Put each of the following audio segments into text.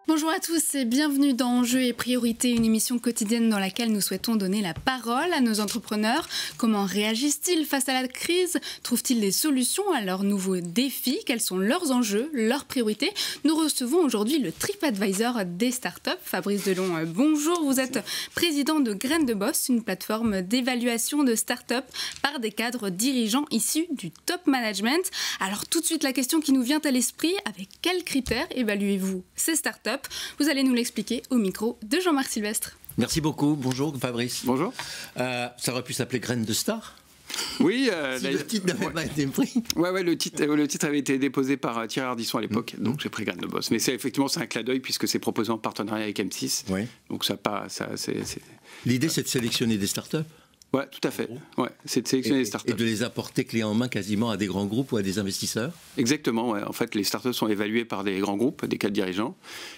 Bonjour à tous et bienvenue dans Enjeux et Priorités, une émission quotidienne dans laquelle nous souhaitons donner la parole à nos entrepreneurs. Comment réagissent-ils face à la crise? Trouvent-ils des solutions à leurs nouveaux défis? Quels sont leurs enjeux, leurs priorités? Nous recevons aujourd'hui le TripAdvisor des startups. Fabrice Delon, bonjour. Vous êtes président de Graines de Boss, une plateforme d'évaluation de startups par des cadres dirigeants issus du top management. Alors tout de suite la question qui nous vient à l'esprit, avec quels critères évaluez-vous ces startups? Vous allez nous l'expliquer au micro de Jean-Marc Sylvestre. Merci beaucoup. Bonjour Fabrice. Bonjour. Ça aurait pu s'appeler Graines de Star. Oui, si le titre n'avait pas été pris. Ouais, le titre avait été déposé par Thierry Ardisson à l'époque, donc j'ai pris Graines de Boss. Mais c'est un clin d'œil puisque c'est proposé en partenariat avec M6. Oui. Donc L'idée, c'est de sélectionner des startups. Ouais, tout à fait. Ouais, c'est de sélectionner des startups. Et de les apporter clé en main quasiment à des grands groupes ou à des investisseurs. Exactement, ouais. En fait, les startups sont évaluées par des grands groupes, des cadres dirigeants.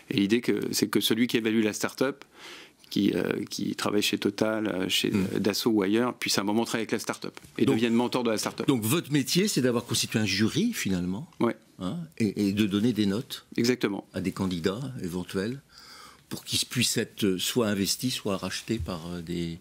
Et l'idée, c'est que celui qui évalue la startup, qui travaille chez Total, chez Dassault ou ailleurs, puisse à un moment travailler avec la startup et devienne mentor de la startup. Donc votre métier, c'est d'avoir constitué un jury, finalement, ouais. Et de donner des notes. Exactement. À des candidats éventuels, pour qu'ils puissent être soit investis, soit rachetés par des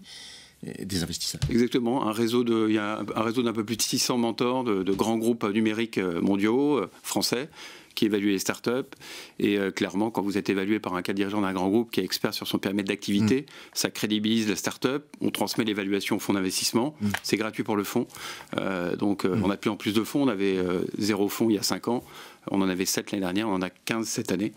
investisseurs. Exactement. Il y a un réseau d'un peu plus de 600 mentors de grands groupes numériques mondiaux, français, qui évaluent les startups. Et clairement, quand vous êtes évalué par un cadre dirigeant d'un grand groupe qui est expert sur son périmètre d'activité, ça crédibilise la startup. On transmet l'évaluation au fonds d'investissement. C'est gratuit pour le fonds. On a de plus en plus de fonds. On avait 0 fonds il y a 5 ans. On en avait 7 l'année dernière, on en a 15 cette année.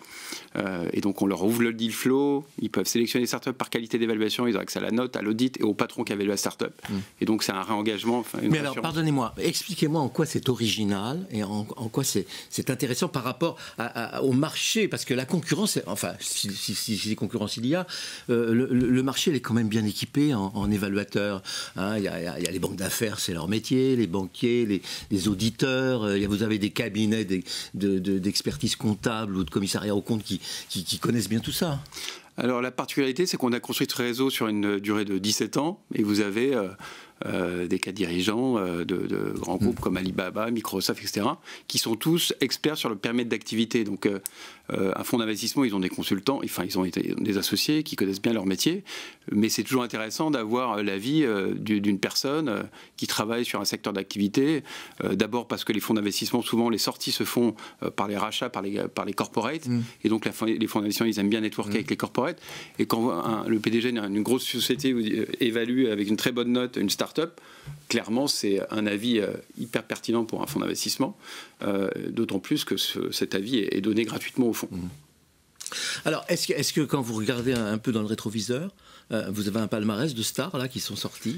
Et donc on leur ouvre le deal flow, ils peuvent sélectionner les startups par qualité d'évaluation, ils ont accès à la note, à l'audit et au patron qui évalue la startup. Et donc c'est un réengagement. Mais alors pardonnez-moi, expliquez-moi en quoi c'est original et en quoi c'est intéressant par rapport au marché, parce que la concurrence, enfin si des concurrences il y a, le marché il est quand même bien équipé en évaluateurs. Il y a les banques d'affaires, c'est leur métier, les banquiers, les auditeurs, vous avez des cabinets d'expertise comptable ou de commissariat aux comptes qui connaissent bien tout ça. Alors la particularité, c'est qu'on a construit ce réseau sur une durée de 17 ans et vous avez des cadres dirigeants de grands groupes comme Alibaba, Microsoft, etc., qui sont tous experts sur le périmètre d'activité. Donc un fonds d'investissement, ils ont des consultants, enfin ils ont des associés qui connaissent bien leur métier, mais c'est toujours intéressant d'avoir l'avis d'une personne qui travaille sur un secteur d'activité. D'abord parce que les fonds d'investissement, souvent les sorties se font par les rachats, par les corporates, et donc les fonds d'investissement, ils aiment bien networker avec les corporates. Et quand le PDG d'une grosse société évalue avec une très bonne note une start-up, clairement c'est un avis hyper pertinent pour un fonds d'investissement, d'autant plus que cet avis est donné gratuitement au fonds. Alors, est-ce que quand vous regardez un peu dans le rétroviseur, vous avez un palmarès de stars là qui sont sortis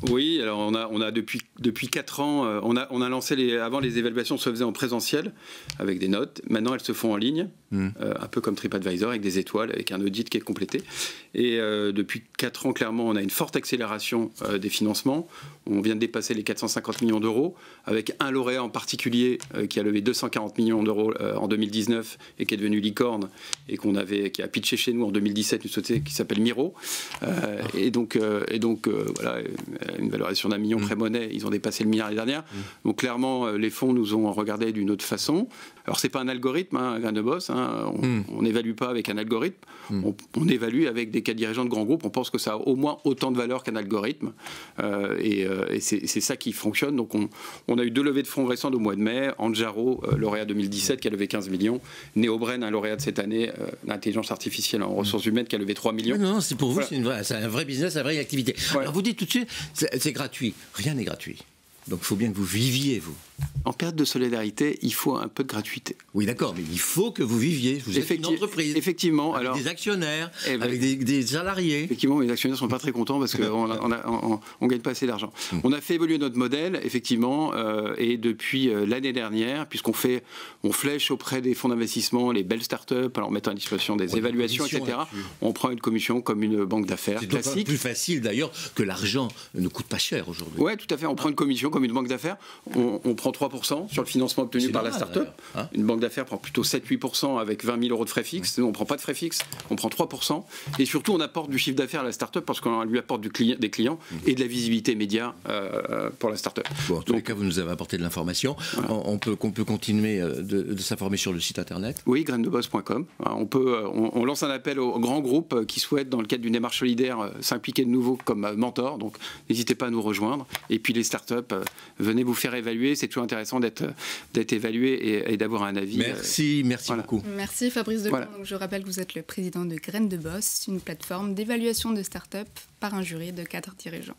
Oui, alors on a depuis 4 ans, on a lancé avant les évaluations se faisaient en présentiel avec des notes. Maintenant elles se font en ligne, un peu comme TripAdvisor avec des étoiles, avec un audit qui est complété. Et depuis 4 ans, clairement, on a une forte accélération des financements. On vient de dépasser les 450 millions d'euros avec un lauréat en particulier qui a levé 240 millions d'euros en 2019 et qui est devenu licorne et qui a pitché chez nous en 2017 une société qui s'appelle Miro. Et donc voilà, une valorisation d'1 million pré-monnaie, ils ont dépassé le milliard l'année dernière. Donc clairement, les fonds nous ont regardé d'une autre façon. Alors c'est pas un algorithme, Graines de Boss, on n'évalue pas avec un algorithme, on évalue avec des cadres dirigeants de grands groupes. On pense que ça a au moins autant de valeur qu'un algorithme, et c'est ça qui fonctionne. Donc on a eu 2 levées de fonds récentes au mois de mai. Anjaro, lauréat 2017 qui a levé 15 millions, Neobren, un lauréat de cette année, l'intelligence artificielle en ressources humaines, qui a levé 3 millions. Non, c'est pour vous, voilà. c'est un vrai business, une vraie activité. Ouais. Alors vous dites tout de suite, c'est gratuit. Rien n'est gratuit. Donc il faut bien que vous viviez, vous. En période de solidarité, il faut un peu de gratuité. Oui, d'accord, mais il faut que vous viviez. Vous êtes une entreprise. Effectivement. Avec des actionnaires, avec des salariés. Effectivement, les actionnaires ne sont pas très contents parce qu'on ne gagne pas assez d'argent. On a fait évoluer notre modèle, effectivement, et depuis l'année dernière, puisqu'on flèche auprès des fonds d'investissement les belles startups, en mettant à disposition des évaluations, etc. On prend une commission comme une banque d'affaires classique. C'est plus facile d'ailleurs que l'argent ne coûte pas cher aujourd'hui. Oui, tout à fait. On prend une commission comme une banque d'affaires, on prend 3% sur le financement obtenu par la start-up. Hein, une banque d'affaires prend plutôt 7-8% avec 20 000 euros de frais fixes. Nous, on ne prend pas de frais fixes, on prend 3%. Et surtout, on apporte du chiffre d'affaires à la start-up parce qu'on lui apporte des clients et de la visibilité média pour la start-up. Bon, en tous les cas, vous nous avez apporté de l'information. Voilà. On peut continuer de s'informer sur le site internet. Oui, grainedeboss.com. On lance un appel aux grands groupes qui souhaitent, dans le cadre d'une démarche solidaire, s'impliquer de nouveau comme mentor. Donc, n'hésitez pas à nous rejoindre. Et puis, les startups, venez vous faire évaluer. C'est toujours intéressant d'être évalué et d'avoir un avis. Merci voilà. beaucoup. Merci Fabrice Decamp. Voilà. Donc, je rappelle que vous êtes le président de Graines de Boss, une plateforme d'évaluation de startups par un jury de 4 dirigeants.